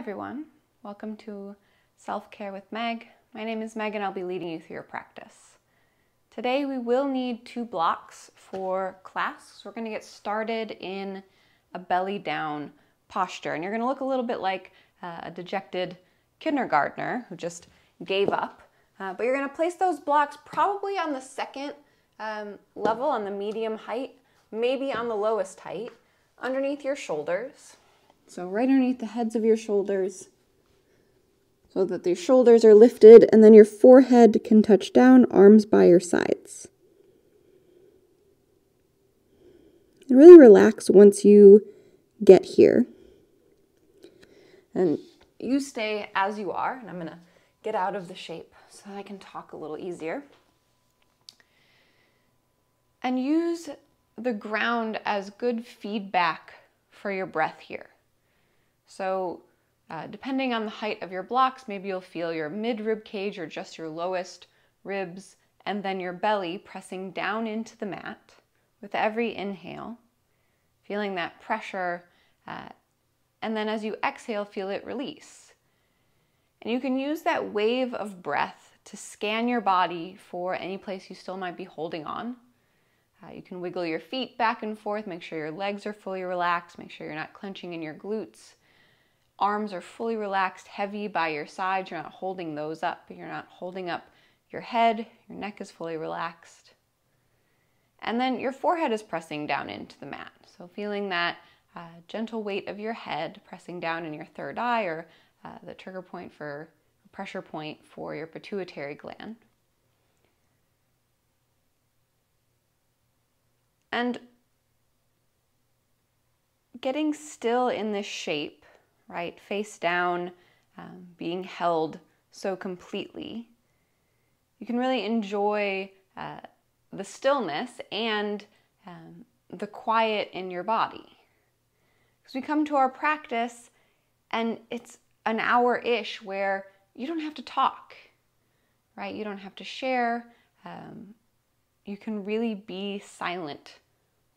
everyone, welcome to Self-Care with Meg. My name is Meg and I'll be leading you through your practice. Today we will need 2 blocks for class. So we're going to get started in a belly down posture, and you're going to look a little bit like a dejected kindergartner who just gave up. But you're going to place those blocks probably on the second level, on the medium height, maybe on the lowest height, underneath your shoulders. So right underneath the heads of your shoulders, so that your shoulders are lifted and then your forehead can touch down, arms by your sides. And really relax once you get here. And you stay as you are, and I'm going to get out of the shape so that I can talk a little easier. And use the ground as good feedback for your breath here. So depending on the height of your blocks, maybe you'll feel your mid-rib cage or just your lowest ribs, and then your belly pressing down into the mat with every inhale, feeling that pressure, and then as you exhale, feel it release. And you can use that wave of breath to scan your body for any place you still might be holding on. You can wiggle your feet back and forth, make sure your legs are fully relaxed, make sure you're not clenching in your glutes. Arms are fully relaxed, heavy by your sides. You're not holding those up. You're not holding up your head. Your neck is fully relaxed. And then your forehead is pressing down into the mat. So feeling that gentle weight of your head pressing down in your third eye, or the trigger point for, pressure point for your pituitary gland. And getting still in this shape, right, face down, being held so completely, you can really enjoy the stillness and the quiet in your body. Because we come to our practice and it's an hour-ish where you don't have to talk, right? You don't have to share. You can really be silent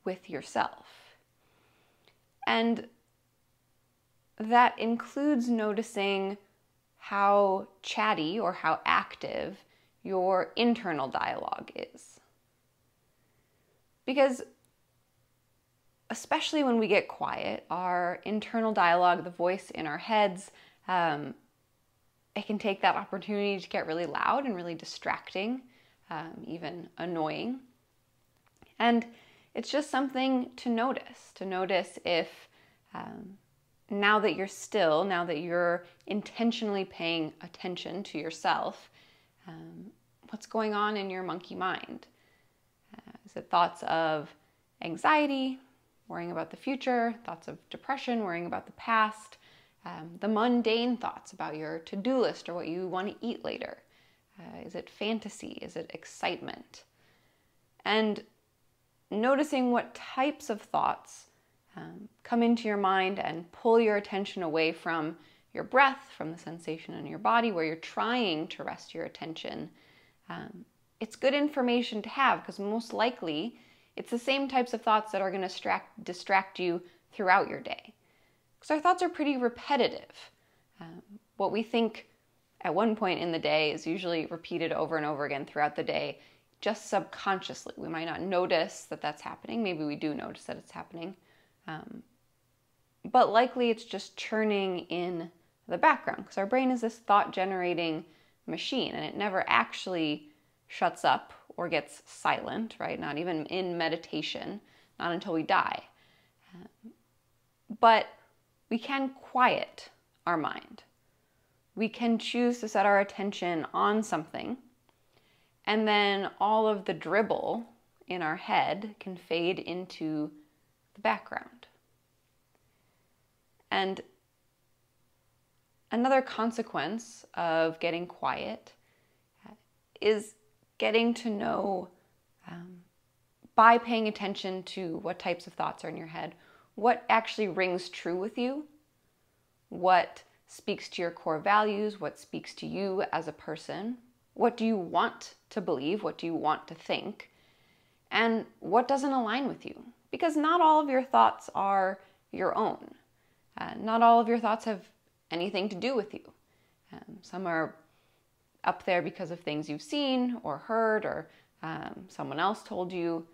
with yourself. And that includes noticing how chatty or how active your internal dialogue is. Because especially when we get quiet, our internal dialogue, the voice in our heads, it can take that opportunity to get really loud and really distracting, even annoying. And it's just something to notice if now that you're still, now that you're intentionally paying attention to yourself, what's going on in your monkey mind? Is it thoughts of anxiety, worrying about the future, thoughts of depression, worrying about the past, the mundane thoughts about your to-do list or what you want to eat later? Is it fantasy? Is it excitement? And noticing what types of thoughts come into your mind and pull your attention away from your breath, from the sensation in your body where you're trying to rest your attention. It's good information to have because most likely it's the same types of thoughts that are going to distract you throughout your day. Because our thoughts are pretty repetitive. What we think at one point in the day is usually repeated over and over again throughout the day, just subconsciously. We might not notice that that's happening. Maybe we do notice that it's happening. But likely it's just churning in the background because our brain is this thought-generating machine and it never actually shuts up or gets silent, right? Not even in meditation, not until we die. But we can quiet our mind. We can choose to set our attention on something, and then all of the dribble in our head can fade into the background. And another consequence of getting quiet is getting to know, by paying attention to what types of thoughts are in your head, what actually rings true with you, what speaks to your core values, what speaks to you as a person, what do you want to believe, what do you want to think, and what doesn't align with you. Because not all of your thoughts are your own. Not all of your thoughts have anything to do with you. Some are up there because of things you've seen or heard, or someone else told you.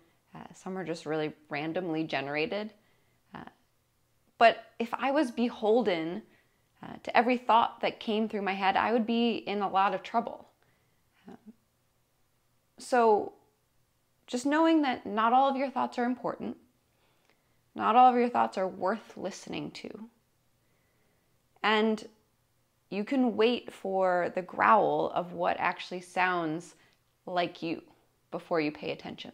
Some are just really randomly generated. But if I was beholden to every thought that came through my head, I would be in a lot of trouble. So just knowing that not all of your thoughts are important, not all of your thoughts are worth listening to, and you can wait for the growl of what actually sounds like you before you pay attention.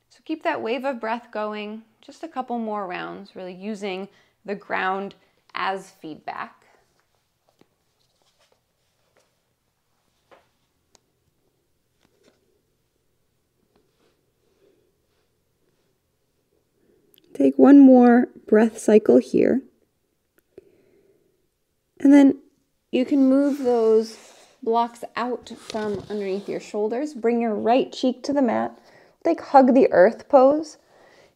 So keep that wave of breath going, just a couple more rounds, really using the ground as feedback. Take one more breath cycle here. And then you can move those blocks out from underneath your shoulders. Bring your right cheek to the mat. Take hug the earth pose.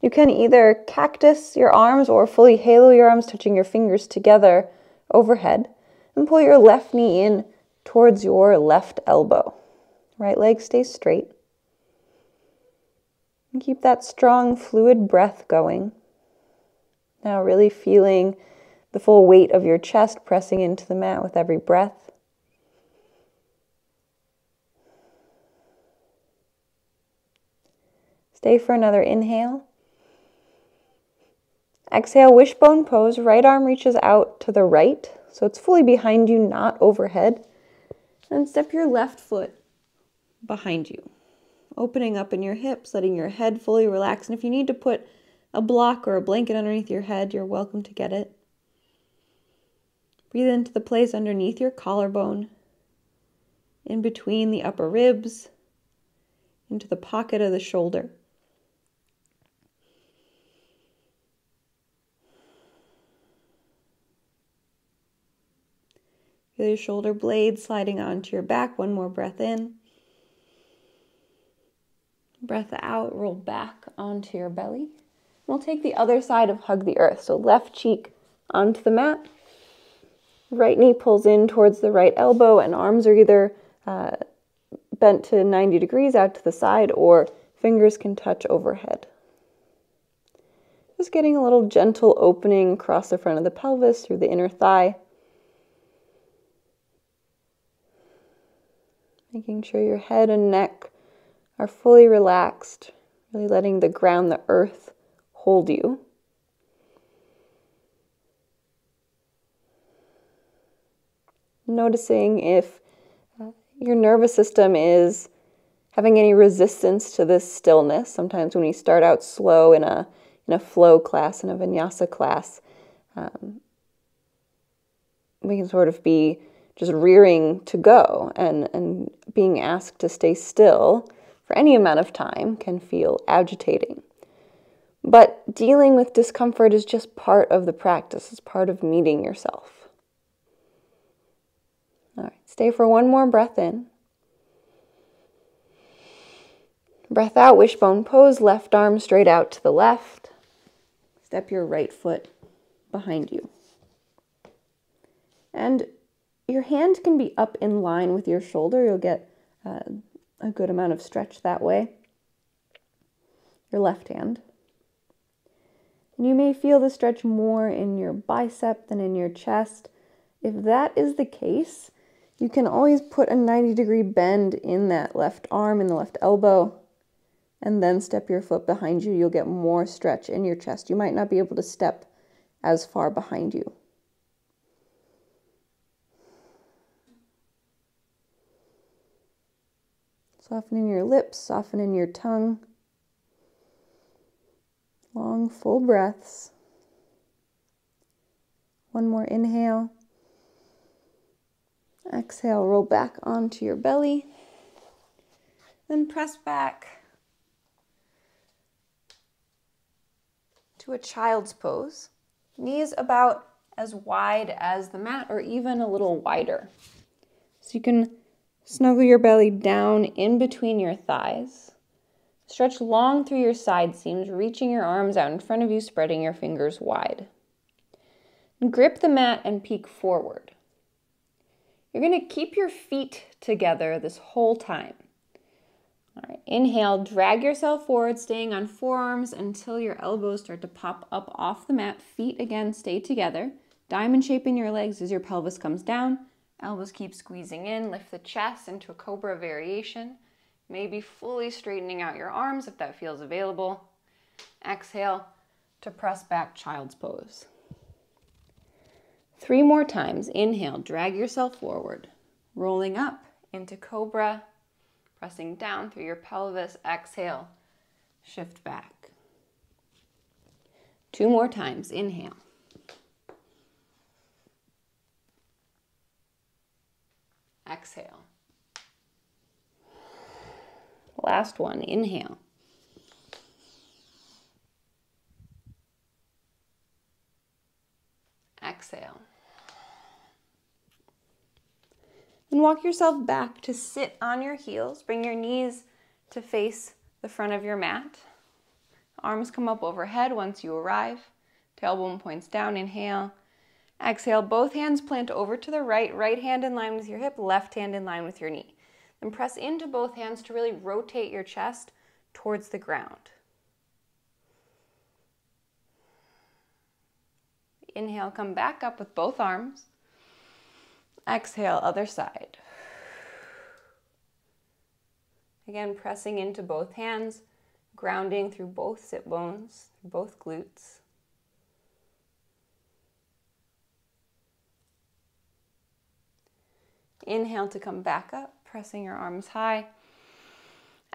You can either cactus your arms or fully halo your arms, touching your fingers together overhead. And pull your left knee in towards your left elbow. Right leg stays straight. And keep that strong, fluid breath going. Now really feeling the full weight of your chest pressing into the mat with every breath. Stay for another inhale. Exhale, wishbone pose. Right arm reaches out to the right, so it's fully behind you, not overhead. And step your left foot behind you, opening up in your hips, letting your head fully relax. And if you need to put a block or a blanket underneath your head, you're welcome to get it. Breathe into the place underneath your collarbone, in between the upper ribs, into the pocket of the shoulder. Feel your shoulder blades sliding onto your back. One more breath in. Breath out, roll back onto your belly. We'll take the other side of hug the earth. So left cheek onto the mat. Right knee pulls in towards the right elbow, and arms are either bent to 90 degrees out to the side, or fingers can touch overhead. Just getting a little gentle opening across the front of the pelvis through the inner thigh. Making sure your head and neck are fully relaxed, really letting the ground, the earth, hold you. Noticing if your nervous system is having any resistance to this stillness. Sometimes when we start out slow in a flow class, in a vinyasa class, we can sort of be just rearing to go, and being asked to stay still for any amount of time can feel agitating. But dealing with discomfort is just part of the practice. It's part of meeting yourself. All right, stay for one more breath in. Breath out, wishbone pose, left arm straight out to the left. Step your right foot behind you. And your hand can be up in line with your shoulder. You'll get a good amount of stretch that way. Your left hand. And you may feel the stretch more in your bicep than in your chest. If that is the case, you can always put a 90-degree bend in that left arm, in the left elbow, and then step your foot behind you. You'll get more stretch in your chest. You might not be able to step as far behind you. Softening your lips, softening your tongue. Long, full breaths. One more inhale. Exhale, roll back onto your belly. Then press back to a child's pose. Knees about as wide as the mat, or even a little wider. So you can snuggle your belly down in between your thighs. Stretch long through your side seams, reaching your arms out in front of you, spreading your fingers wide. Grip the mat and peek forward. You're going to keep your feet together this whole time. All right, inhale, drag yourself forward, staying on forearms until your elbows start to pop up off the mat. Feet again stay together. Diamond shape in your legs as your pelvis comes down. Elbows keep squeezing in. Lift the chest into a cobra variation. Maybe fully straightening out your arms if that feels available. Exhale to press back, child's pose. 3 more times. Inhale, drag yourself forward. Rolling up into cobra. Pressing down through your pelvis. Exhale, shift back. 2 more times. Inhale. Exhale. Last one. Inhale. Exhale. And walk yourself back to sit on your heels. Bring your knees to face the front of your mat. Arms come up overhead once you arrive. Tailbone points down. Inhale. Exhale. Both hands plant over to the right. Right hand in line with your hip. Left hand in line with your knee. Then press into both hands to really rotate your chest towards the ground. Inhale. Come back up with both arms. Exhale, other side. Again, pressing into both hands, grounding through both sit bones, both glutes. Inhale to come back up, pressing your arms high.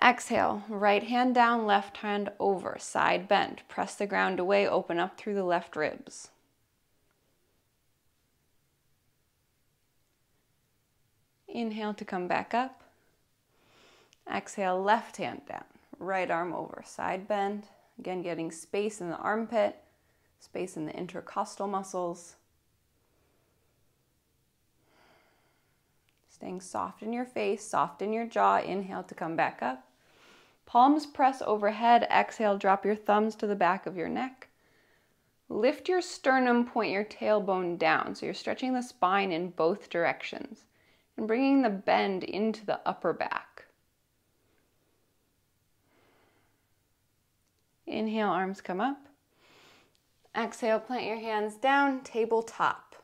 Exhale, right hand down, left hand over, side bend. Press the ground away, open up through the left ribs. Inhale to come back up. Exhale, left hand down, right arm over, side bend. Again, getting space in the armpit, space in the intercostal muscles. Staying soft in your face, soft in your jaw. Inhale to come back up. Palms press overhead. Exhale, drop your thumbs to the back of your neck. Lift your sternum, point your tailbone down. So you're stretching the spine in both directions and bringing the bend into the upper back. Inhale, arms come up. Exhale, plant your hands down, tabletop.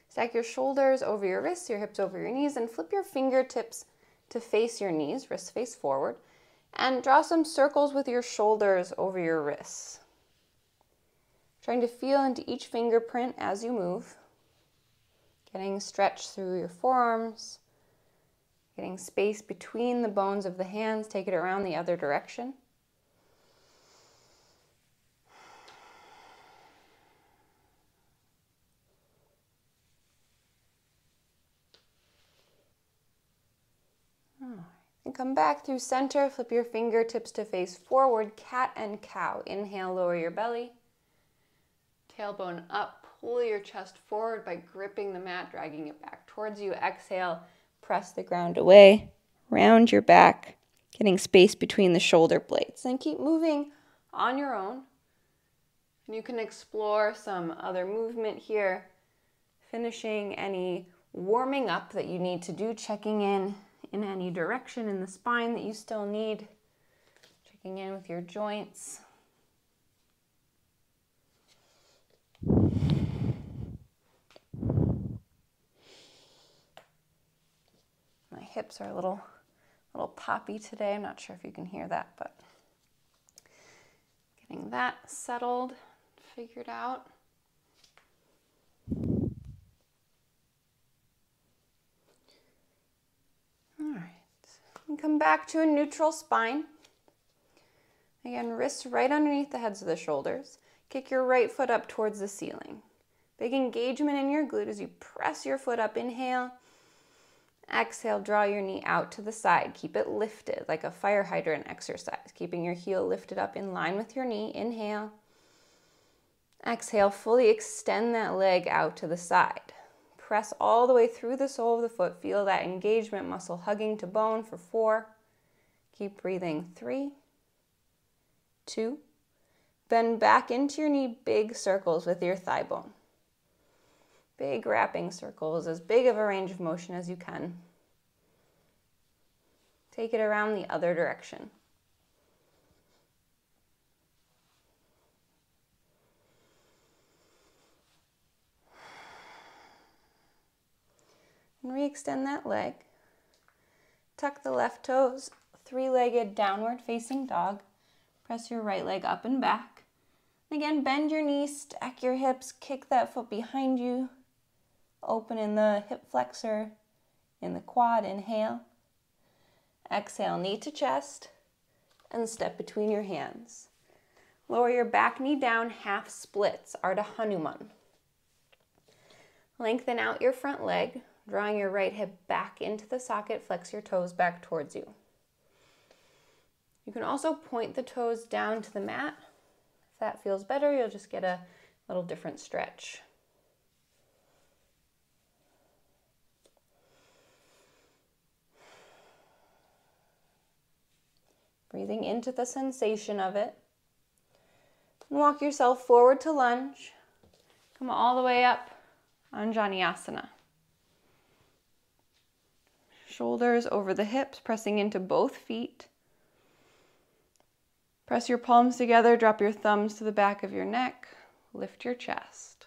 Stack your shoulders over your wrists, your hips over your knees, and flip your fingertips to face your knees, wrists face forward, and draw some circles with your shoulders over your wrists. Trying to feel into each fingerprint as you move. Getting stretch through your forearms, getting space between the bones of the hands, take it around the other direction. And come back through center, flip your fingertips to face forward, cat and cow. Inhale, lower your belly. Tailbone up, pull your chest forward by gripping the mat, dragging it back towards you. Exhale, press the ground away, round your back, getting space between the shoulder blades. And keep moving on your own. And you can explore some other movement here, finishing any warming up that you need to do, checking in any direction in the spine that you still need, checking in with your joints. My hips are a little poppy today. I'm not sure if you can hear that, but getting that settled, figured out. All right, and come back to a neutral spine. Again, wrists right underneath the heads of the shoulders. Kick your right foot up towards the ceiling. Big engagement in your glute as you press your foot up. Inhale. Exhale, draw your knee out to the side. Keep it lifted like a fire hydrant exercise. Keeping your heel lifted up in line with your knee. Inhale. Exhale, fully extend that leg out to the side. Press all the way through the sole of the foot. Feel that engagement muscle hugging to bone for 4. Keep breathing. 3, 2. Bend back into your knee, big circles with your thigh bone. Big wrapping circles, as big of a range of motion as you can. Take it around the other direction. And re-extend that leg. Tuck the left toes, three-legged downward facing dog. Press your right leg up and back. Again, bend your knees, stack your hips, kick that foot behind you. Open in the hip flexor, in the quad, inhale. Exhale, knee to chest, and step between your hands. Lower your back knee down, half splits, Ardha Hanuman. Lengthen out your front leg, drawing your right hip back into the socket, flex your toes back towards you. You can also point the toes down to the mat. If that feels better, you'll just get a little different stretch. Breathing into the sensation of it. And walk yourself forward to lunge. Come all the way up, Anjaneyasana. Shoulders over the hips, pressing into both feet. Press your palms together, drop your thumbs to the back of your neck, lift your chest.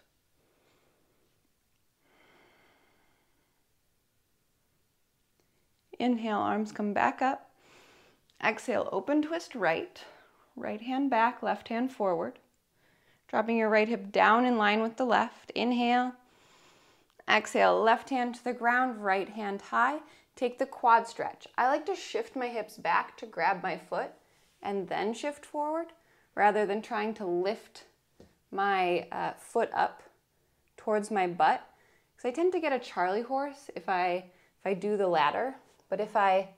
Inhale, arms come back up. Exhale, open twist right. Right hand back, left hand forward. Dropping your right hip down in line with the left. Inhale. Exhale, left hand to the ground, right hand high. Take the quad stretch. I like to shift my hips back to grab my foot and then shift forward rather than trying to lift my foot up towards my butt. Because I tend to get a Charlie horse if I do the latter. But if I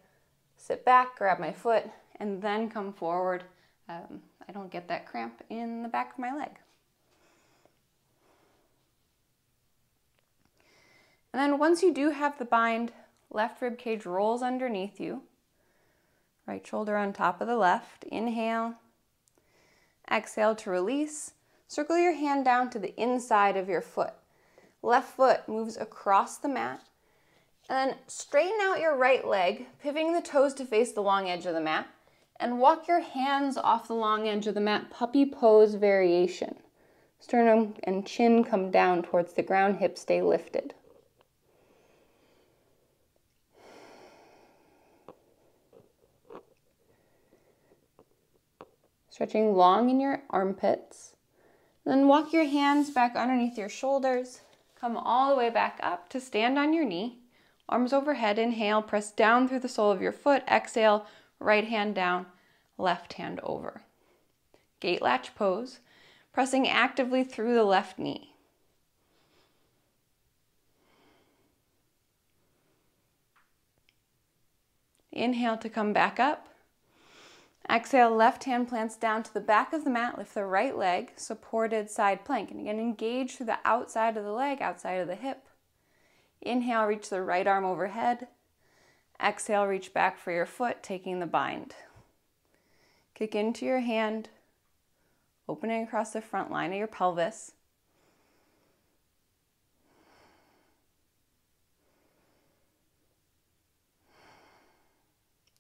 sit back, grab my foot, and then come forward, I don't get that cramp in the back of my leg. And then once you do have the bind, left rib cage rolls underneath you. Right shoulder on top of the left. Inhale. Exhale to release. Circle your hand down to the inside of your foot. Left foot moves across the mat. And then straighten out your right leg, pivoting the toes to face the long edge of the mat. And walk your hands off the long edge of the mat, puppy pose variation. Sternum and chin come down towards the ground, hips stay lifted. Stretching long in your armpits. Then walk your hands back underneath your shoulders. Come all the way back up to stand on your knee. Arms overhead, inhale, press down through the sole of your foot. Exhale, right hand down, left hand over. Gate latch pose, pressing actively through the left knee. Inhale to come back up. Exhale, left hand plants down to the back of the mat. Lift the right leg, supported side plank. And again, engage through the outside of the leg, outside of the hip. Inhale, reach the right arm overhead. Exhale, reach back for your foot, taking the bind. Kick into your hand, opening across the front line of your pelvis.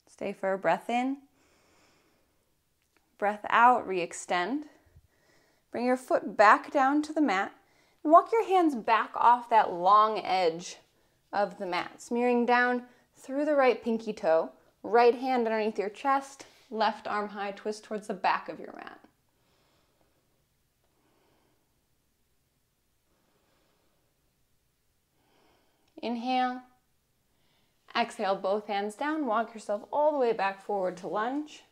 Stay for a breath in. Breath out, re-extend. Bring your foot back down to the mat and walk your hands back off that long edge of the mat, smearing down through the right pinky toe, right hand underneath your chest, left arm high, twist towards the back of your mat. Inhale. Exhale, both hands down, walk yourself all the way back forward to lunge.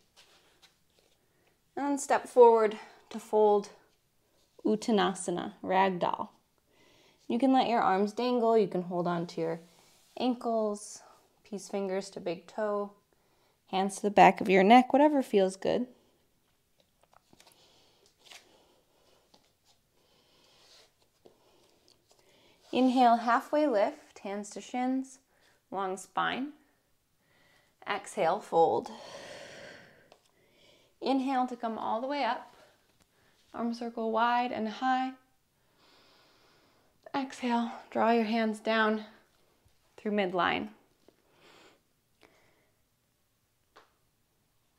And then step forward to fold Uttanasana, ragdoll. You can let your arms dangle, you can hold on to your ankles, peace fingers to big toe, hands to the back of your neck, whatever feels good. Inhale, halfway lift, hands to shins, long spine. Exhale, fold. Inhale to come all the way up. Arm circle wide and high. Exhale, draw your hands down through midline.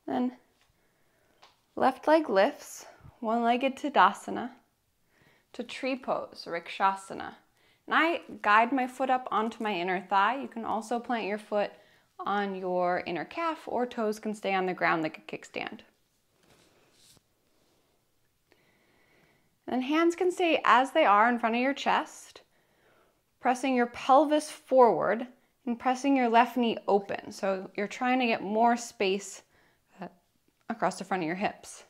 Then left leg lifts, one-legged Tadasana, to tree pose, Rikshasana. And I guide my foot up onto my inner thigh. You can also plant your foot on your inner calf, or toes can stay on the ground like a kickstand. And hands can stay as they are in front of your chest, pressing your pelvis forward and pressing your left knee open. So you're trying to get more space across the front of your hips.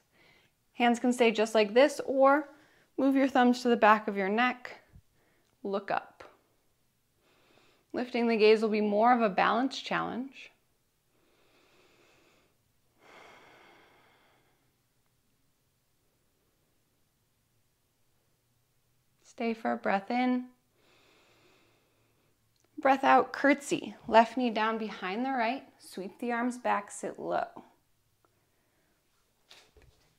Hands can stay just like this, or move your thumbs to the back of your neck, look up. Lifting the gaze will be more of a balance challenge. Stay for a breath in. Breath out, curtsy. Left knee down behind the right. Sweep the arms back, sit low.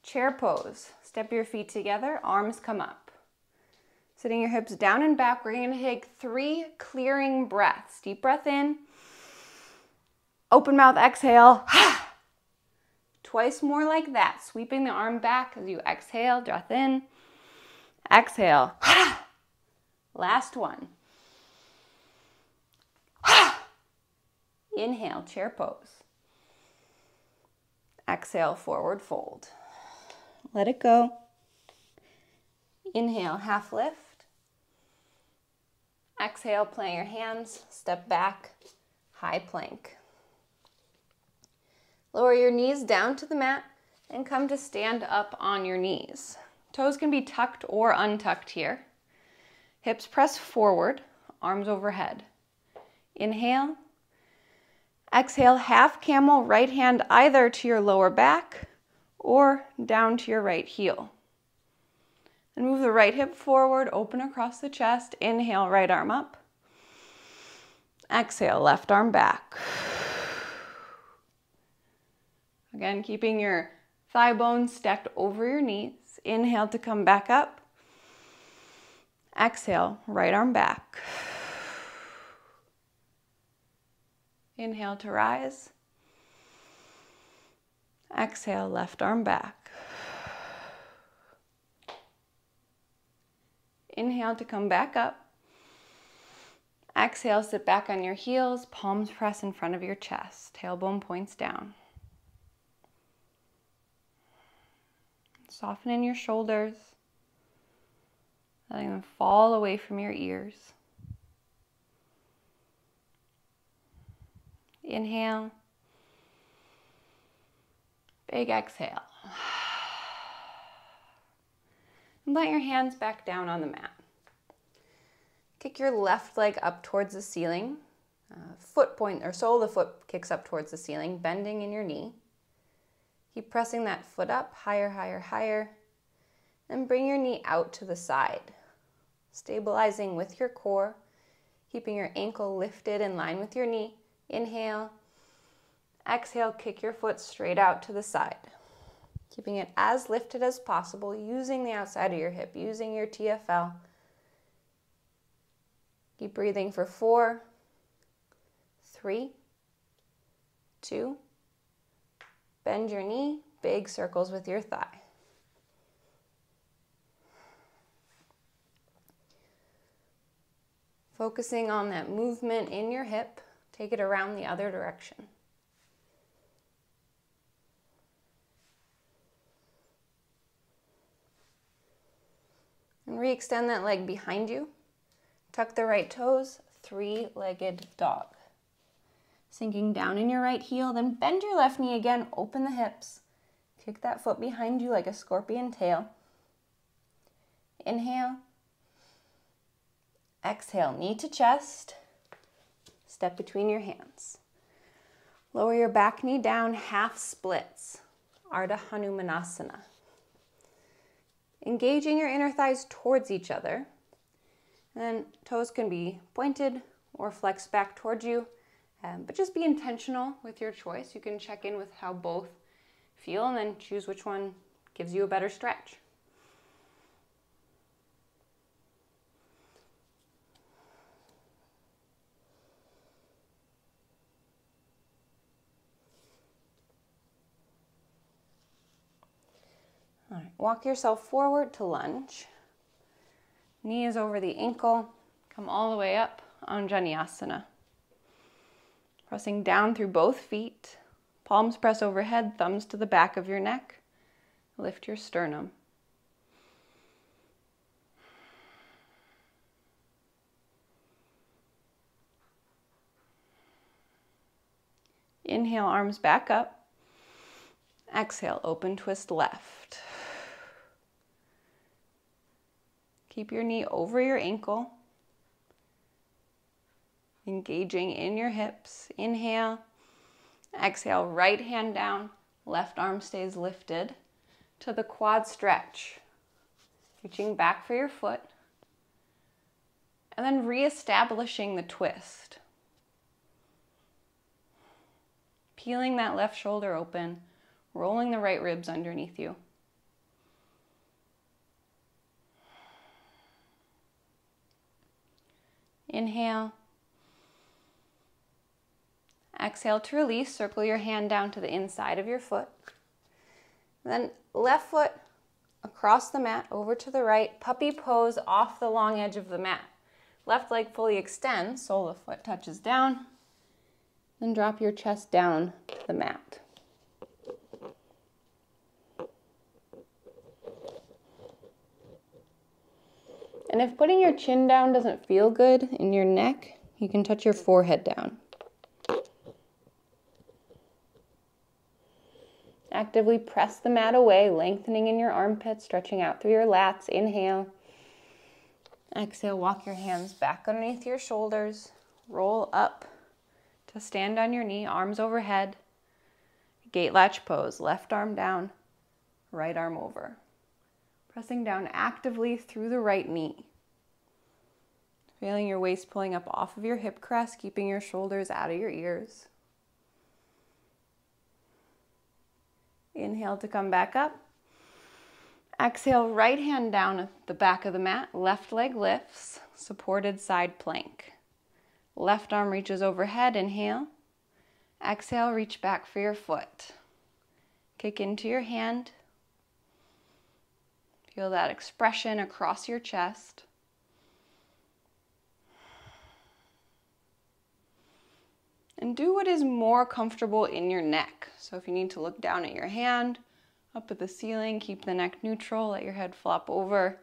Chair pose. Step your feet together, arms come up. Sitting your hips down and back, we're going to take 3 clearing breaths. Deep breath in. Open mouth, exhale. Twice more like that. Sweeping the arm back as you exhale, breath in. Exhale. Last one. Inhale, chair pose. Exhale, forward fold. Let it go. Inhale, half lift. Exhale, plant your hands, step back, high plank. Lower your knees down to the mat and come to stand up on your knees. Toes can be tucked or untucked here. Hips press forward, arms overhead. Inhale. Exhale, half camel, right hand either to your lower back or down to your right heel. And move the right hip forward, open across the chest. Inhale, right arm up. Exhale, left arm back. Again, keeping your thigh bones stacked over your knees. Inhale to come back up. Exhale, right arm back. Inhale to rise. Exhale, left arm back. Inhale to come back up. Exhale, sit back on your heels, palms press in front of your chest, tailbone points down. Soften in your shoulders, letting them fall away from your ears. Inhale. Big exhale. And let your hands back down on the mat. Kick your left leg up towards the ceiling. Foot point or sole of the foot kicks up towards the ceiling, bending in your knee. Keep pressing that foot up, higher, higher, higher. And bring your knee out to the side. Stabilizing with your core, keeping your ankle lifted in line with your knee. Inhale. Exhale, kick your foot straight out to the side. Keeping it as lifted as possible, using the outside of your hip, using your TFL. Keep breathing for 4, 3, 2. Bend your knee, big circles with your thigh. Focusing on that movement in your hip, take it around the other direction. And re-extend that leg behind you. Tuck the right toes, 3-legged dog. Sinking down in your right heel, then bend your left knee again, open the hips. Kick that foot behind you like a scorpion tail. Inhale. Exhale, knee to chest. Step between your hands. Lower your back knee down, half splits. Ardha Hanumanasana. Engaging your inner thighs towards each other. And then toes can be pointed or flexed back towards you. But just be intentional with your choice. You can check in with how both feel and then choose which one gives you a better stretch. All right, walk yourself forward to lunge. Knee is over the ankle. Come all the way up, Anjaneyasana. Pressing down through both feet. Palms press overhead, thumbs to the back of your neck. Lift your sternum. Inhale, arms back up. Exhale, open twist left. Keep your knee over your ankle. Engaging in your hips. Inhale. Exhale, right hand down. Left arm stays lifted to the quad stretch. Reaching back for your foot. And then reestablishing the twist. Peeling that left shoulder open. Rolling the right ribs underneath you. Inhale. Exhale to release. Circle your hand down to the inside of your foot. Then left foot across the mat, over to the right. Puppy pose off the long edge of the mat. Left leg fully extends, sole of foot touches down. Then drop your chest down to the mat. And if putting your chin down doesn't feel good in your neck, you can touch your forehead down. Actively press the mat away, lengthening in your armpits, stretching out through your lats. Inhale. Exhale, walk your hands back underneath your shoulders. Roll up to stand on your knee, arms overhead. Gate latch pose, left arm down, right arm over. Pressing down actively through the right knee. Feeling your waist pulling up off of your hip crest, keeping your shoulders out of your ears. Inhale to come back up. Exhale, right hand down at the back of the mat. Left leg lifts, supported side plank. Left arm reaches overhead. Inhale. Exhale, reach back for your foot. Kick into your hand. Feel that expression across your chest. And do what is more comfortable in your neck. So if you need to look down at your hand, up at the ceiling, keep the neck neutral, let your head flop over.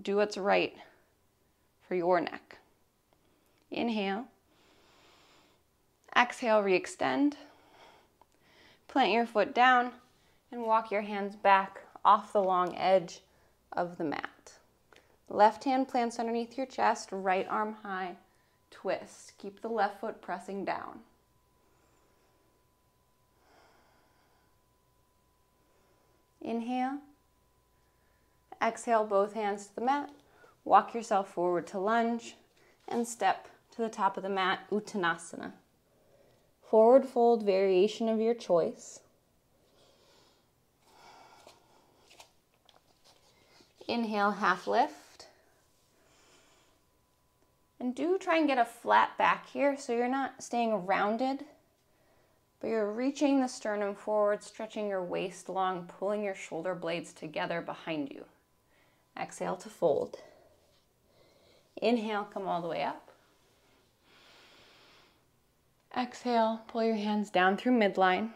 Do what's right for your neck. Inhale. Exhale, re-extend. Plant your foot down and walk your hands back off the long edge of the mat. Left hand plants underneath your chest, right arm high, twist. Keep the left foot pressing down. Inhale. Exhale, both hands to the mat. Walk yourself forward to lunge and step to the top of the mat, Uttanasana. Forward fold variation of your choice. Inhale, half lift. And do try and get a flat back here so you're not staying rounded, but you're reaching the sternum forward, stretching your waist long, pulling your shoulder blades together behind you. Exhale to fold. Inhale, come all the way up. Exhale, pull your hands down through midline.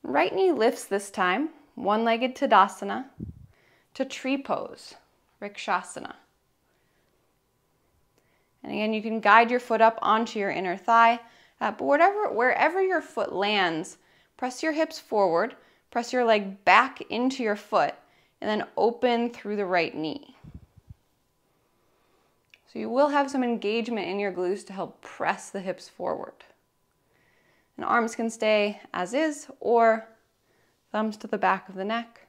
Right knee lifts this time, one-legged Tadasana, to tree pose, Rikshasana. And again, you can guide your foot up onto your inner thigh, but wherever your foot lands, press your hips forward, press your leg back into your foot, and then open through the right knee. So you will have some engagement in your glutes to help press the hips forward. And arms can stay as is, or thumbs to the back of the neck,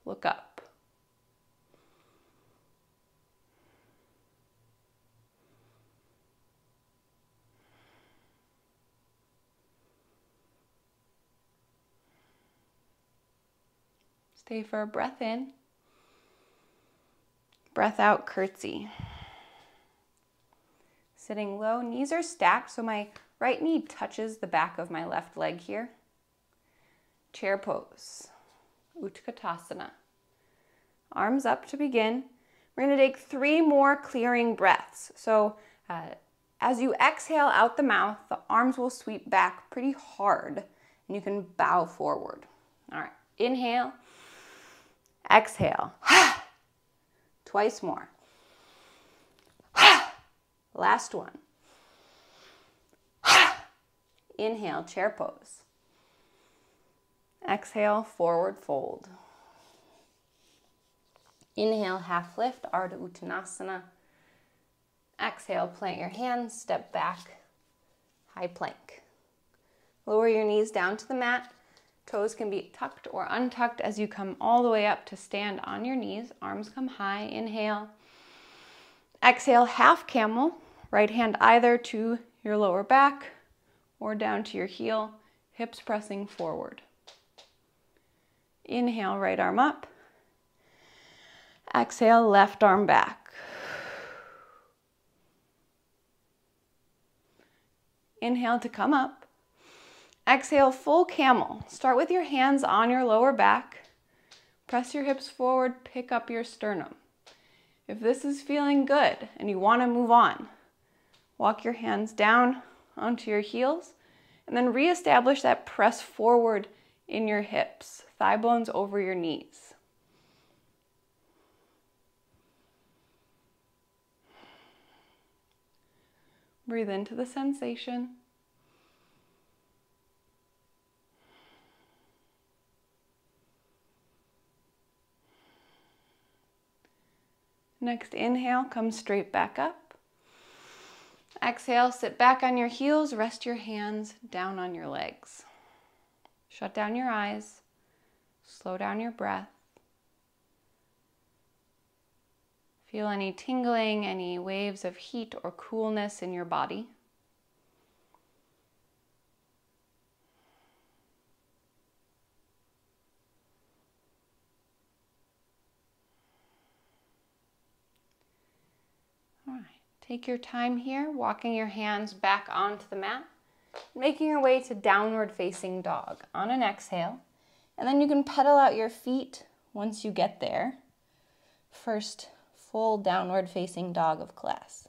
look up. Stay for a breath in. Breath out, curtsy. Sitting low, knees are stacked, so my right knee touches the back of my left leg here. chair pose, Utkatasana. Arms up to begin. We're going to take 3 more clearing breaths. So as you exhale out the mouth, the arms will sweep back pretty hard and you can bow forward. All right, inhale, exhale. Twice more. Last one. Inhale, chair pose. Exhale, forward fold. Inhale, half lift, Ardha Uttanasana. Exhale, plant your hands, step back, high plank. Lower your knees down to the mat. Toes can be tucked or untucked as you come all the way up to stand on your knees. Arms come high, inhale. Exhale, half camel. Right hand either to your lower back or down to your heel, hips pressing forward. Inhale, right arm up. Exhale, left arm back. Inhale to come up. Exhale, full camel. Start with your hands on your lower back. Press your hips forward, pick up your sternum. If this is feeling good and you want to move on, walk your hands down onto your heels and then reestablish that press forward in your hips, thigh bones over your knees. Breathe into the sensation. Next inhale, come straight back up. Exhale, sit back on your heels, rest your hands down on your legs. Shut down your eyes, slow down your breath. Feel any tingling, any waves of heat or coolness in your body. All right, take your time here, walking your hands back onto the mat, making your way to downward facing dog on an exhale. And then you can pedal out your feet once you get there. First, full downward facing dog of class.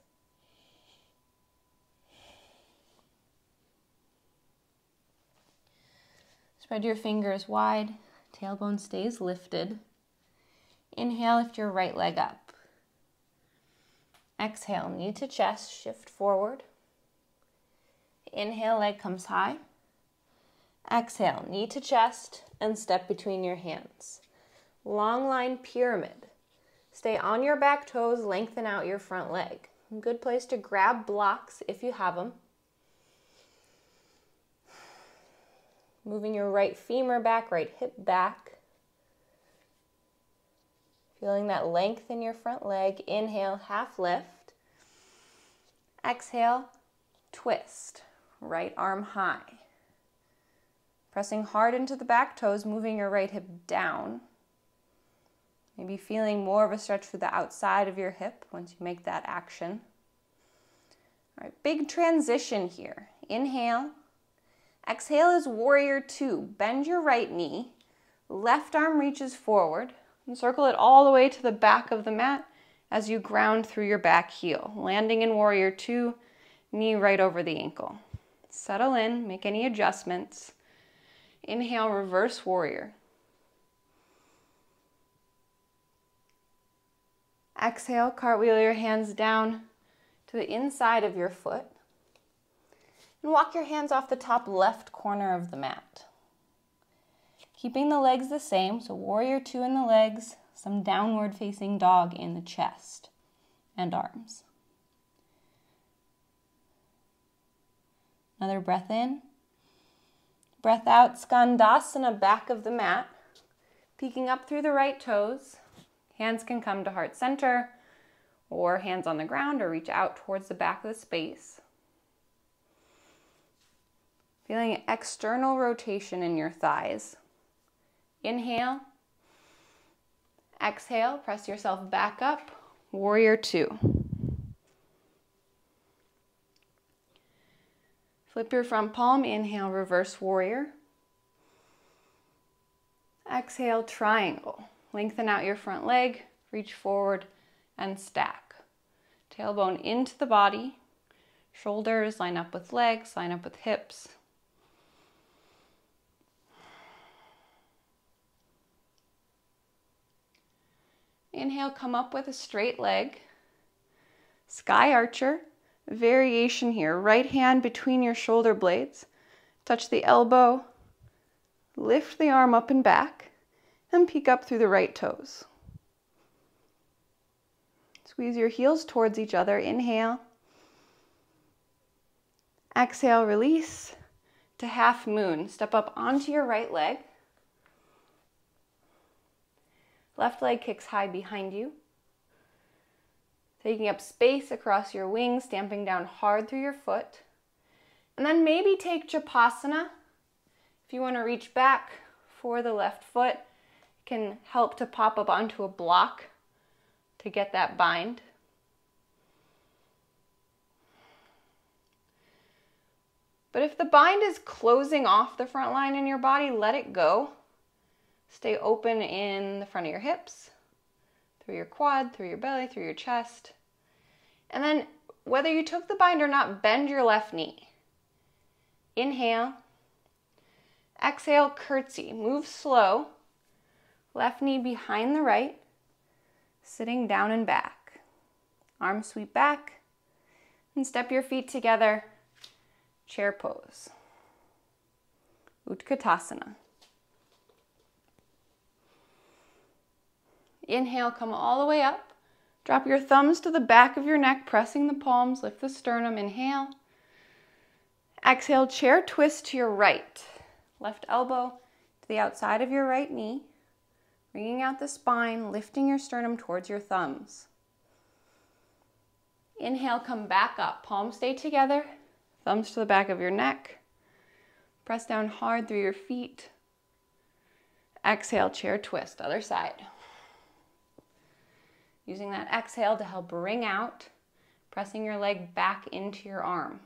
Spread your fingers wide, tailbone stays lifted. Inhale, lift your right leg up. Exhale, knee to chest, shift forward. Inhale, leg comes high. Exhale, knee to chest and step between your hands. Long line pyramid. Stay on your back toes, lengthen out your front leg. Good place to grab blocks if you have them. Moving your right femur back, right hip back. Feeling that length in your front leg. Inhale, half lift. Exhale, twist. Right arm high. Pressing hard into the back toes, moving your right hip down. Maybe feeling more of a stretch through the outside of your hip once you make that action. All right, big transition here. Inhale. Exhale is warrior two. Bend your right knee. Left arm reaches forward. And circle it all the way to the back of the mat as you ground through your back heel. Landing in warrior two, knee right over the ankle. Settle in, make any adjustments. Inhale, reverse warrior. Exhale, cartwheel your hands down to the inside of your foot. And walk your hands off the top left corner of the mat. Keeping the legs the same, so warrior two in the legs, some downward facing dog in the chest and arms. Another breath in. Breath out, Skandasana, back of the mat. Peeking up through the right toes. Hands can come to heart center or hands on the ground or reach out towards the back of the space. Feeling external rotation in your thighs. Inhale. Exhale, press yourself back up. Warrior two. Flip your front palm. Inhale, reverse warrior. Exhale, triangle. Lengthen out your front leg, reach forward and stack. Tailbone into the body, shoulders line up with legs, line up with hips. Inhale, come up with a straight leg. Sky Archer, variation here. Right hand between your shoulder blades. Touch the elbow, lift the arm up and back, and peek up through the right toes. Squeeze your heels towards each other. Inhale. Exhale, release to half moon. Step up onto your right leg. Left leg kicks high behind you. Taking up space across your wings, stamping down hard through your foot. And then maybe take Japasana. If you want to reach back for the left foot, it can help to pop up onto a block to get that bind. But if the bind is closing off the front line in your body, let it go. Stay open in the front of your hips, through your quad, through your belly, through your chest. And then whether you took the bind or not, bend your left knee. Inhale. Exhale, curtsy. Move slow. Left knee behind the right, sitting down and back. Arms sweep back, and step your feet together. Chair pose. Utkatasana. Inhale, come all the way up. Drop your thumbs to the back of your neck, pressing the palms, lift the sternum. Inhale. Exhale, chair twist to your right. Left elbow to the outside of your right knee. Bringing out the spine, lifting your sternum towards your thumbs. Inhale, come back up. Palms stay together. Thumbs to the back of your neck. Press down hard through your feet. Exhale, chair twist, other side. Using that exhale to help bring out, pressing your leg back into your arm.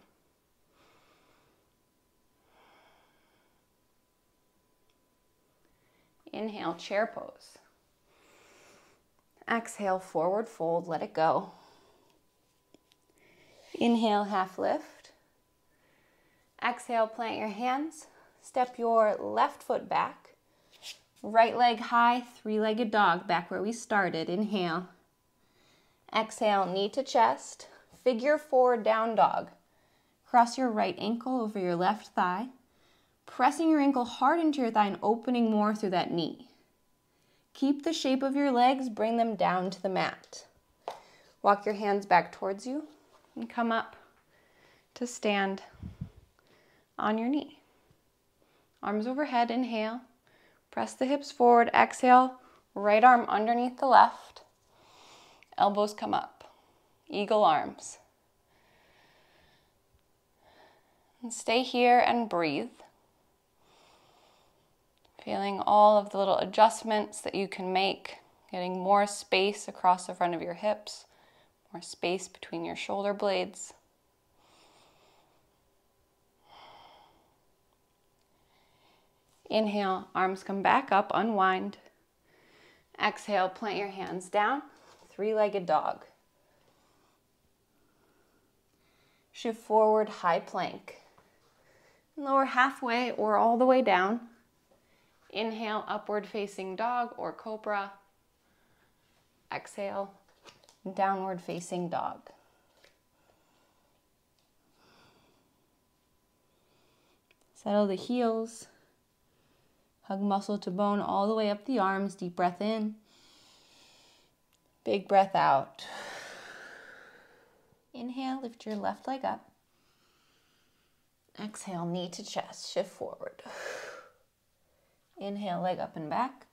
Inhale, chair pose. Exhale, forward fold, let it go. Inhale, half lift. Exhale, plant your hands. Step your left foot back. Right leg high, three-legged dog, back where we started. Inhale. Exhale, knee to chest. Figure four, down dog. Cross your right ankle over your left thigh. Pressing your ankle hard into your thigh and opening more through that knee. Keep the shape of your legs, bring them down to the mat. Walk your hands back towards you and come up to stand on your knee. Arms overhead, inhale. Press the hips forward, exhale. Right arm underneath the left. Elbows come up. Eagle arms. And stay here and breathe. Feeling all of the little adjustments that you can make, getting more space across the front of your hips, more space between your shoulder blades. Inhale, arms come back up, unwind. Exhale, plant your hands down, three-legged dog. Shift forward, high plank. Lower halfway or all the way down. Inhale, upward facing dog or cobra. Exhale, downward facing dog. Settle the heels. Hug muscle to bone all the way up the arms. Deep breath in. Big breath out. Inhale, lift your left leg up. Exhale, knee to chest, shift forward. Inhale, leg up and back.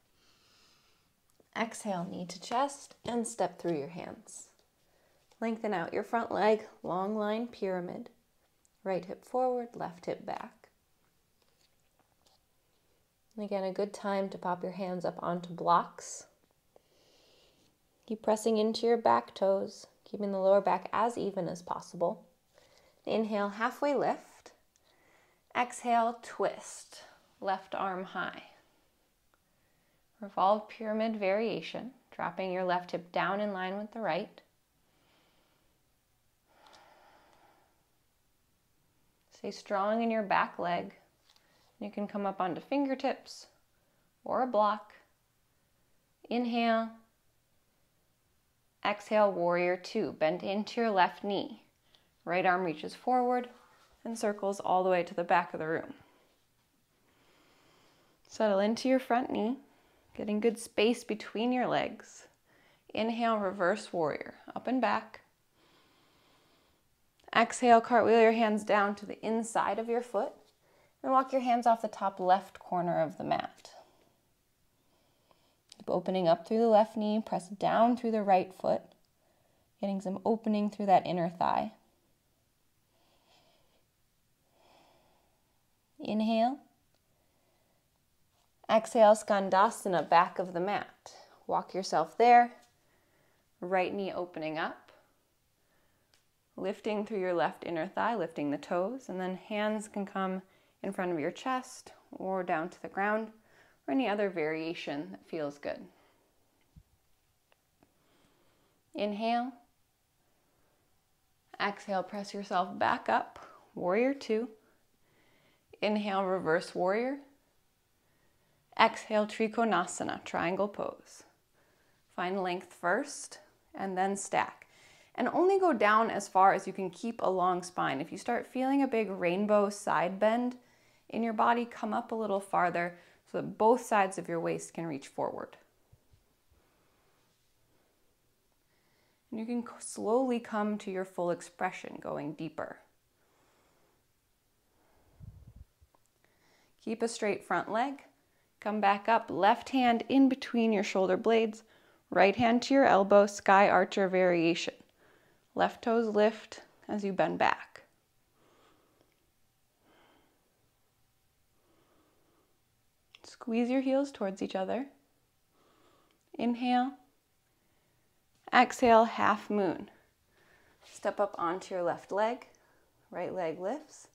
Exhale, knee to chest, and step through your hands. Lengthen out your front leg, long line pyramid. Right hip forward, left hip back. And again, a good time to pop your hands up onto blocks. Keep pressing into your back toes, keeping the lower back as even as possible. Inhale, halfway lift. Exhale, twist. Left arm high. Revolve pyramid variation, dropping your left hip down in line with the right. Stay strong in your back leg. You can come up onto fingertips or a block. Inhale. Exhale, warrior two. Bend into your left knee. Right arm reaches forward and circles all the way to the back of the room. Settle into your front knee, getting good space between your legs. Inhale, reverse warrior, up and back. Exhale, cartwheel your hands down to the inside of your foot and walk your hands off the top left corner of the mat. Keep opening up through the left knee, press down through the right foot, getting some opening through that inner thigh. Inhale. Exhale, Skandasana, back of the mat. Walk yourself there. Right knee opening up. Lifting through your left inner thigh, lifting the toes, and then hands can come in front of your chest or down to the ground, or any other variation that feels good. Inhale. Exhale, press yourself back up, warrior two. Inhale, reverse warrior. Exhale, Trikonasana, triangle pose. Find length first and then stack. And only go down as far as you can keep a long spine. If you start feeling a big rainbow side bend in your body, come up a little farther so that both sides of your waist can reach forward. And you can slowly come to your full expression, going deeper. Keep a straight front leg. Come back up, left hand in between your shoulder blades, right hand to your elbow, sky archer variation. Left toes lift as you bend back. Squeeze your heels towards each other. Inhale. Exhale, half moon. Step up onto your left leg. Right leg lifts.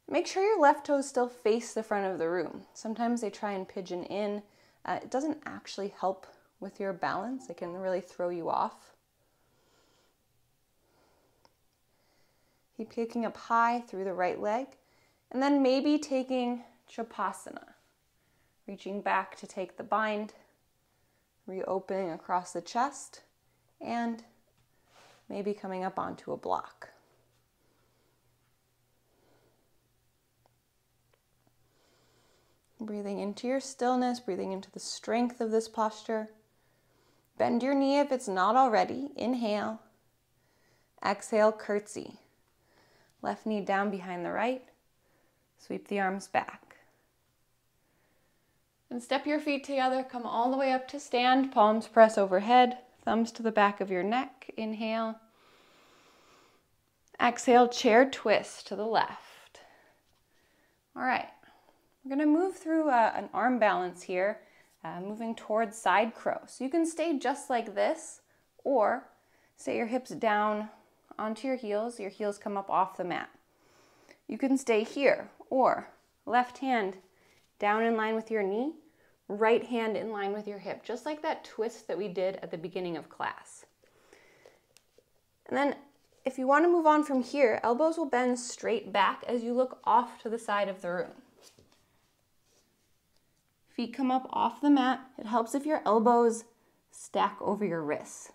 Make sure your left toes still face the front of the room. Sometimes they try and pigeon in. It doesn't actually help with your balance. It can really throw you off. Keep kicking up high through the right leg. And then maybe taking Chapasana. Reaching back to take the bind. Reopening across the chest. And maybe coming up onto a block. Breathing into your stillness, breathing into the strength of this posture. Bend your knee if it's not already. Inhale. Exhale, curtsy. Left knee down behind the right. Sweep the arms back. And step your feet together. Come all the way up to stand. Palms press overhead. Thumbs to the back of your neck. Inhale. Exhale, chair twist to the left. All right. We're going to move through an arm balance here, moving towards side crow. So you can stay just like this, or stay your hips down onto your heels come up off the mat. You can stay here, or left hand down in line with your knee, right hand in line with your hip, just like that twist that we did at the beginning of class. And then if you want to move on from here, elbows will bend straight back as you look off to the side of the room. Feet come up off the mat. It helps if your elbows stack over your wrists.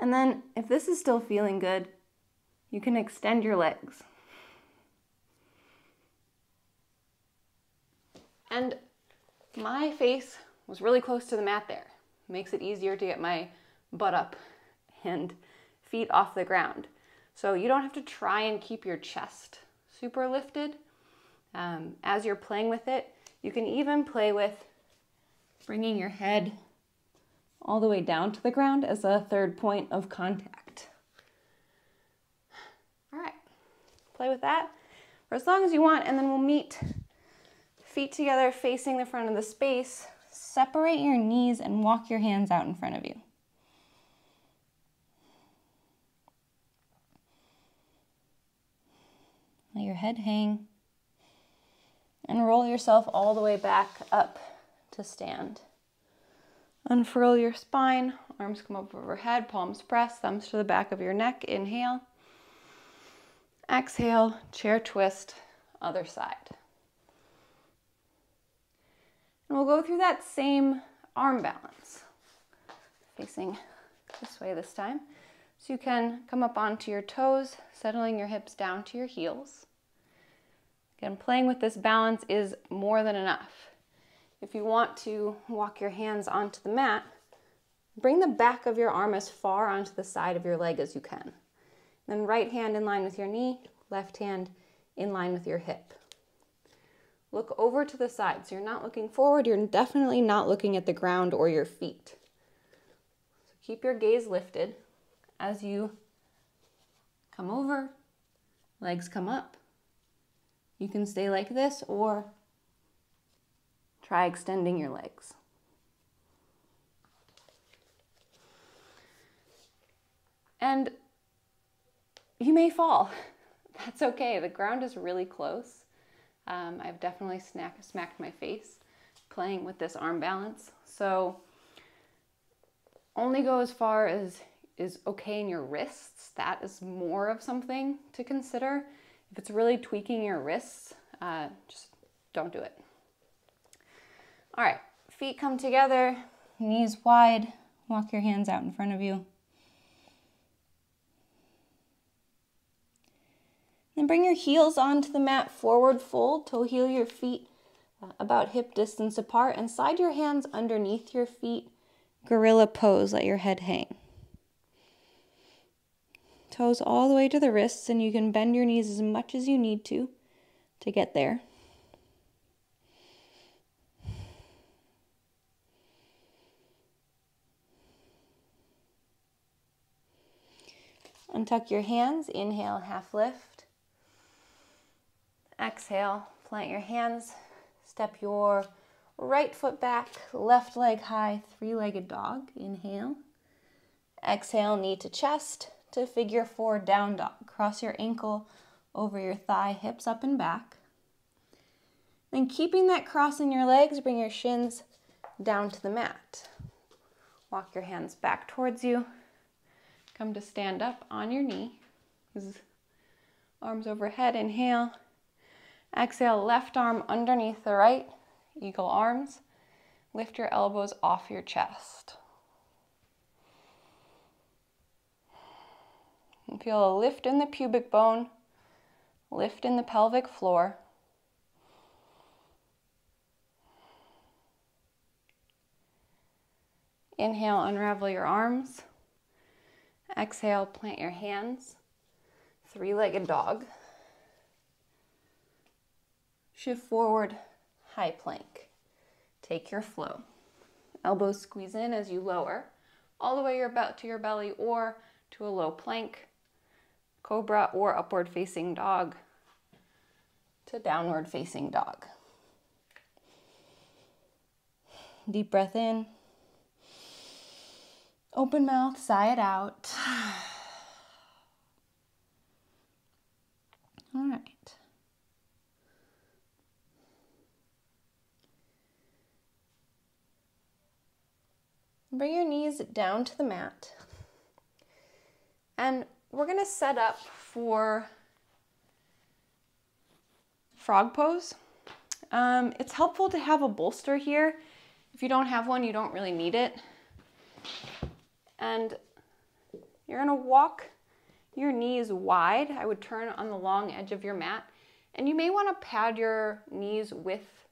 And then if this is still feeling good, you can extend your legs. And my face was really close to the mat there. Makes it easier to get my butt up and feet off the ground. So you don't have to try and keep your chest super lifted. As you're playing with it, you can even play with bringing your head all the way down to the ground as a third point of contact. All right, play with that for as long as you want, and then we'll meet feet together facing the front of the space. Separate your knees and walk your hands out in front of you. Let your head hang. And roll yourself all the way back up to stand. Unfurl your spine, arms come up overhead, palms press, thumbs to the back of your neck. Inhale. Exhale, chair twist, other side. And we'll go through that same arm balance, facing this way this time. So you can come up onto your toes, settling your hips down to your heels. Again, playing with this balance is more than enough. If you want to walk your hands onto the mat, bring the back of your arm as far onto the side of your leg as you can. Then right hand in line with your knee, left hand in line with your hip. Look over to the side. So you're not looking forward, you're definitely not looking at the ground or your feet. So keep your gaze lifted as you come over, legs come up. You can stay like this or try extending your legs. And you may fall. That's okay. The ground is really close. I've definitely smacked my face playing with this arm balance. So only go as far as is okay in your wrists. That is more of something to consider. If it's really tweaking your wrists, just don't do it. All right, feet come together, knees wide, walk your hands out in front of you. Then bring your heels onto the mat, forward fold, toe heel your feet about hip distance apart, and slide your hands underneath your feet, gorilla pose, let your head hang. Toes all the way to the wrists, and you can bend your knees as much as you need to get there. Untuck your hands, inhale, half lift. Exhale, plant your hands, step your right foot back, left leg high, three-legged dog. Inhale. Exhale, knee to chest to figure four, down dog. Cross your ankle over your thigh, hips up and back. Then keeping that cross in your legs, bring your shins down to the mat. Walk your hands back towards you. Come to stand up on your knee. Arms overhead, inhale. Exhale, left arm underneath the right, eagle arms. Lift your elbows off your chest. And feel a lift in the pubic bone, lift in the pelvic floor. Inhale, unravel your arms. Exhale, plant your hands, three-legged dog. Shift forward, high plank. Take your flow. Elbows squeeze in as you lower, all the way to your belly or to a low plank, cobra or upward facing dog to downward facing dog. Deep breath in. Open mouth, sigh it out. All right. Bring your knees down to the mat. And we're going to set up for frog pose. It's helpful to have a bolster here. If you don't have one, you don't really need it. And you're going to walk your knees wide. I would turn on the long edge of your mat. And you may want to pad your knees with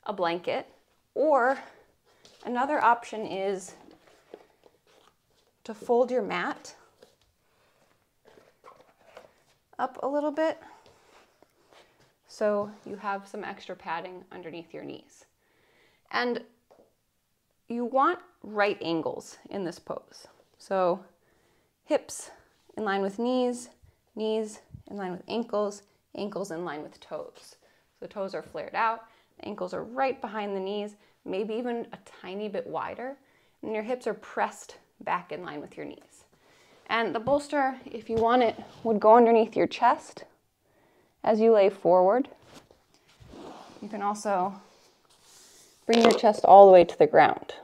a blanket. Or another option is to fold your mat up a little bit so you have some extra padding underneath your knees. And you want right angles in this pose. So hips in line with knees, knees in line with ankles, ankles in line with toes. So toes are flared out, ankles are right behind the knees, maybe even a tiny bit wider, and your hips are pressed back in line with your knees. And the bolster, if you want it, would go underneath your chest as you lay forward. You can also bring your chest all the way to the ground.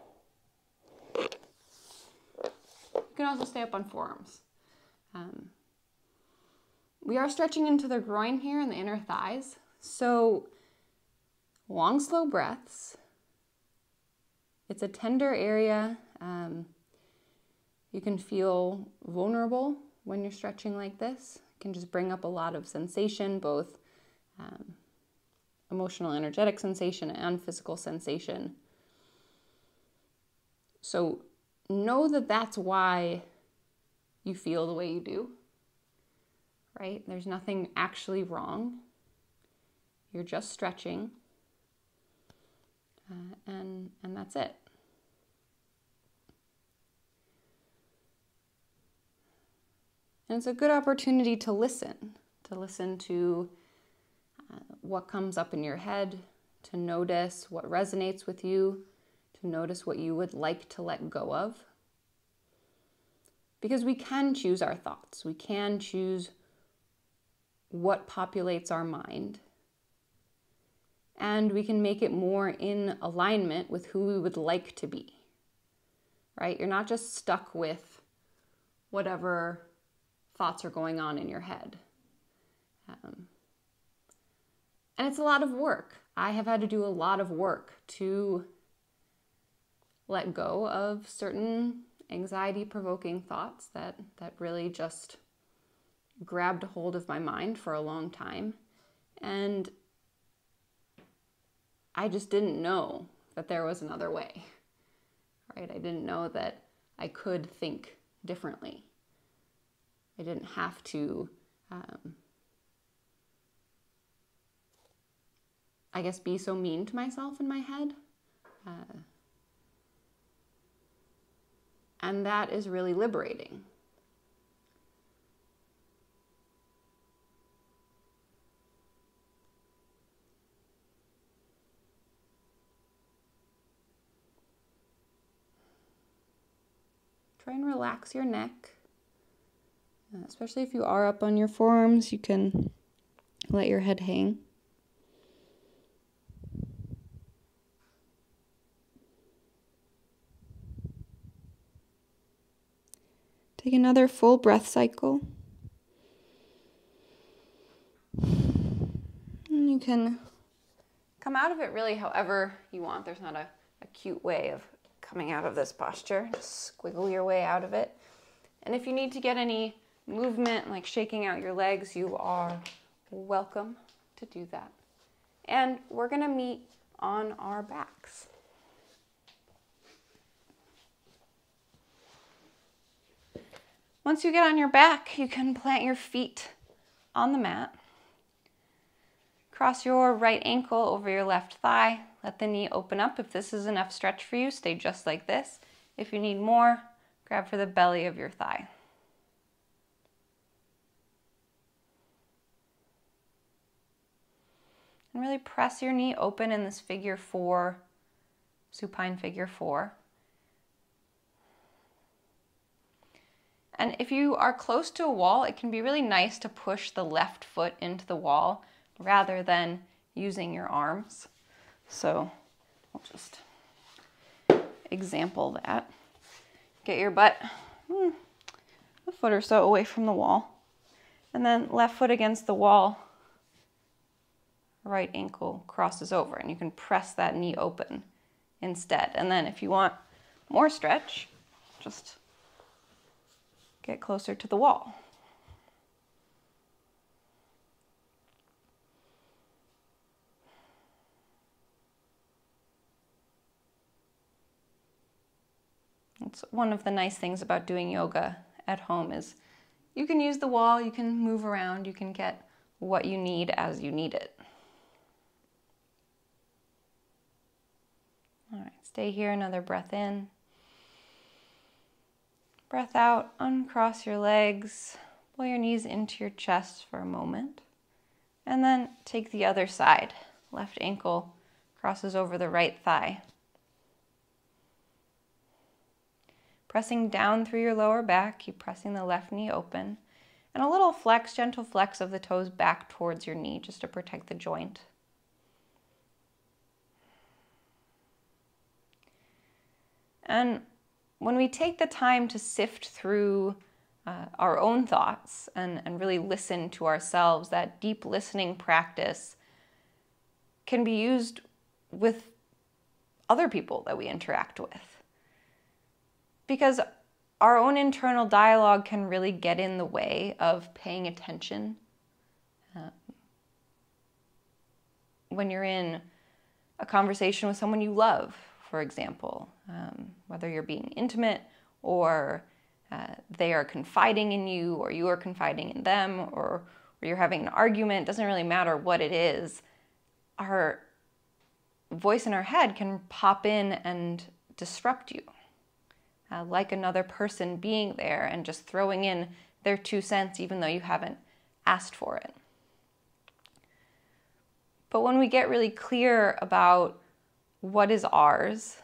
You can also stay up on forearms. We are stretching into the groin here and the inner thighs. So long, slow breaths. It's a tender area. You can feel vulnerable when you're stretching like this. It can just bring up a lot of sensation, both emotional, energetic sensation and physical sensation. So know that that's why you feel the way you do, right? There's nothing actually wrong. You're just stretching, and that's it. And it's a good opportunity to listen to what comes up in your head, to notice what resonates with you, to notice what you would like to let go of. Because we can choose our thoughts. We can choose what populates our mind. And we can make it more in alignment with who we would like to be, right? You're not just stuck with whatever thoughts are going on in your head. And it's a lot of work. I have had to do a lot of work to let go of certain anxiety-provoking thoughts that really just grabbed a hold of my mind for a long time. And I just didn't know that there was another way, right? I didn't know that I could think differently. I didn't have to, I guess, be so mean to myself in my head. And that is really liberating. Try and relax your neck. Especially if you are up on your forearms, you can let your head hang. Take another full breath cycle. And you can come out of it really however you want. There's not a cute way of coming out of this posture. Just squiggle your way out of it. And if you need to get any movement, like shaking out your legs, you are welcome to do that. And we're going to meet on our backs. Once you get on your back, you can plant your feet on the mat. Cross your right ankle over your left thigh. Let the knee open up. If this is enough stretch for you, stay just like this. If you need more, grab for the belly of your thigh. And really press your knee open in this figure four, supine figure four. And if you are close to a wall, it can be really nice to push the left foot into the wall rather than using your arms. So I'll just example that. Get your butt a foot or so away from the wall. And then left foot against the wall, right ankle crosses over, and you can press that knee open instead. And then if you want more stretch, just get closer to the wall. It's one of the nice things about doing yoga at home is you can use the wall, you can move around, you can get what you need as you need it. All right, stay here, another breath in. Breath out, uncross your legs, pull your knees into your chest for a moment, and then take the other side. Left ankle crosses over the right thigh. Pressing down through your lower back, keep pressing the left knee open, and a little flex, gentle flex of the toes back towards your knee just to protect the joint. And when we take the time to sift through our own thoughts and really listen to ourselves, that deep listening practice can be used with other people that we interact with. Because our own internal dialogue can really get in the way of paying attention. When you're in a conversation with someone you love, for example, whether you're being intimate or they are confiding in you or you are confiding in them or you're having an argument, doesn't really matter what it is, our voice in our head can pop in and disrupt you. Like another person being there and just throwing in their 2 cents even though you haven't asked for it. But when we get really clear about what is ours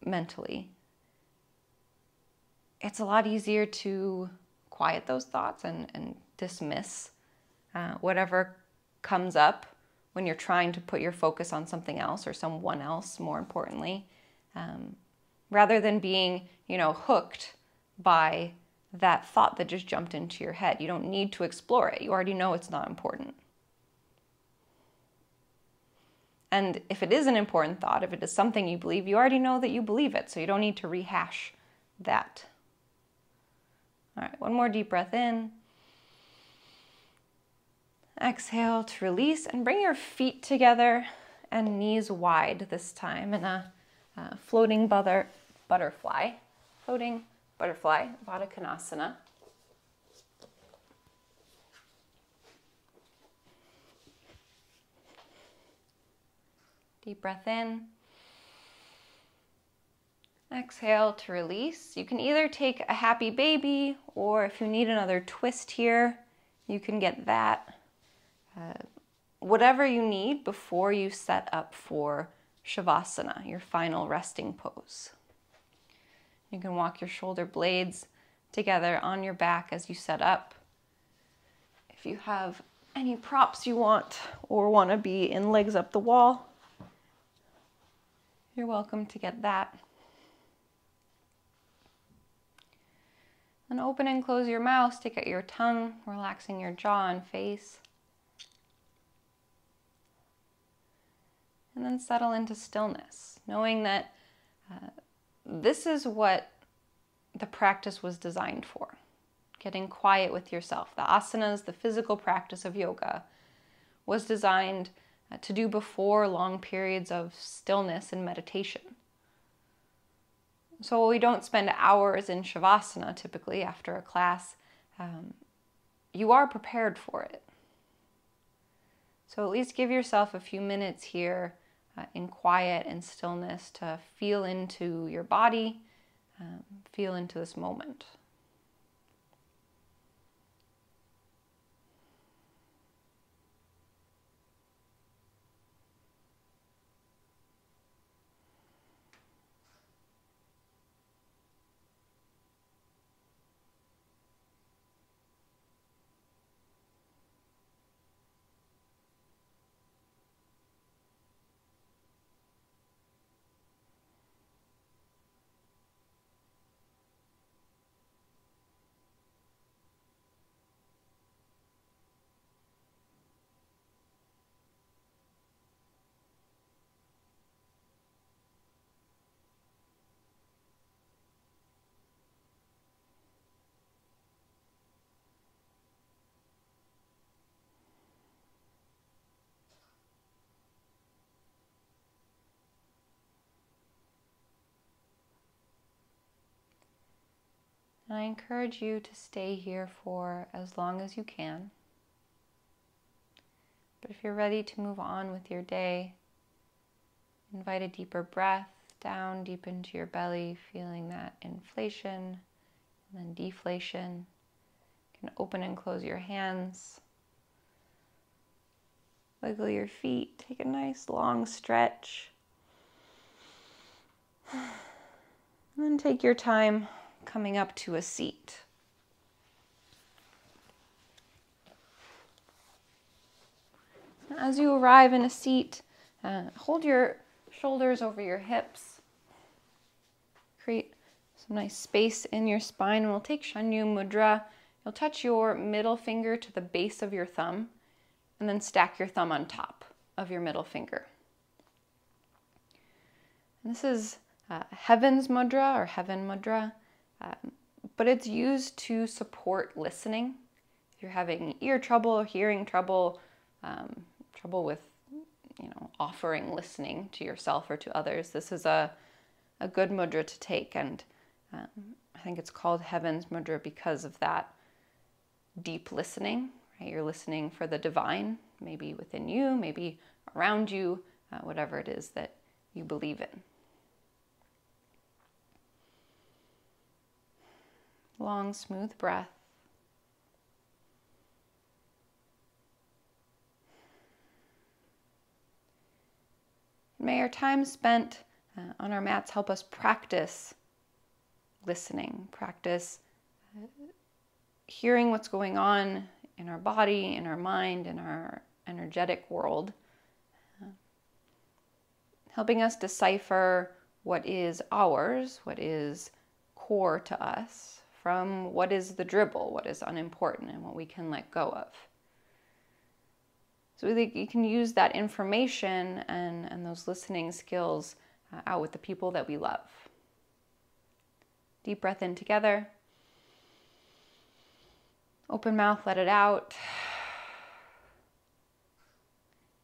mentally, it's a lot easier to quiet those thoughts and dismiss whatever comes up when you're trying to put your focus on something else or someone else, more importantly, rather than being, hooked by that thought that just jumped into your head. You don't need to explore it. You already know it's not important. And if it is an important thought, if it is something you believe, you already know that you believe it, so you don't need to rehash that. All right, one more deep breath in. Exhale to release and bring your feet together and knees wide this time in a floating butterfly, Baddha Konasana. Deep breath in. Exhale to release. You can either take a happy baby, or if you need another twist here, you can get that. Whatever you need before you set up for Shavasana, your final resting pose. You can walk your shoulder blades together on your back as you set up. If you have any props you want or want to be in legs up the wall, you're welcome to get that. And open and close your mouth, stick out your tongue, relaxing your jaw and face. And then settle into stillness, knowing that this is what the practice was designed for. Getting quiet with yourself. The asanas, the physical practice of yoga, was designed to do before long periods of stillness and meditation. So we don't spend hours in Shavasana typically after a class. You are prepared for it. So at least give yourself a few minutes here in quiet and stillness to feel into your body, feel into this moment. And I encourage you to stay here for as long as you can. But if you're ready to move on with your day, invite a deeper breath down deep into your belly, feeling that inflation and then deflation. You can open and close your hands. Wiggle your feet. Take a nice long stretch. And then take your time coming up to a seat. As you arrive in a seat, hold your shoulders over your hips. Create some nice space in your spine. We'll take Shanyu Mudra. You'll touch your middle finger to the base of your thumb and then stack your thumb on top of your middle finger. And this is Heaven's Mudra or Heaven Mudra, but it's used to support listening. If you're having ear trouble, hearing trouble, trouble with offering listening to yourself or to others, this is a good mudra to take. And I think it's called Heaven's Mudra because of that deep listening, right? You're listening for the divine, maybe within you, maybe around you, whatever it is that you believe in. Long, smooth breath. May our time spent on our mats help us practice listening, practice hearing what's going on in our body, in our mind, in our energetic world, helping us decipher what is ours, what is core to us, from what is the dribble, what is unimportant, and what we can let go of. So you can use that information and those listening skills out with the people that we love. Deep breath in together. Open mouth, let it out.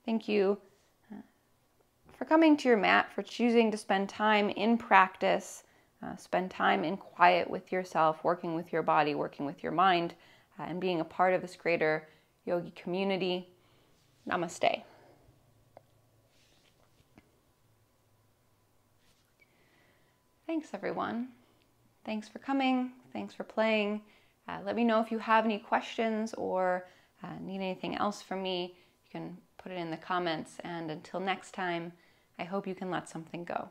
Thank you for coming to your mat, for choosing to spend time in practice, spend time in quiet with yourself, working with your body, working with your mind, and being a part of this greater yogi community. Namaste. Thanks, everyone. Thanks for coming. Thanks for playing. Let me know if you have any questions or need anything else from me. You can put it in the comments. And until next time, I hope you can let something go.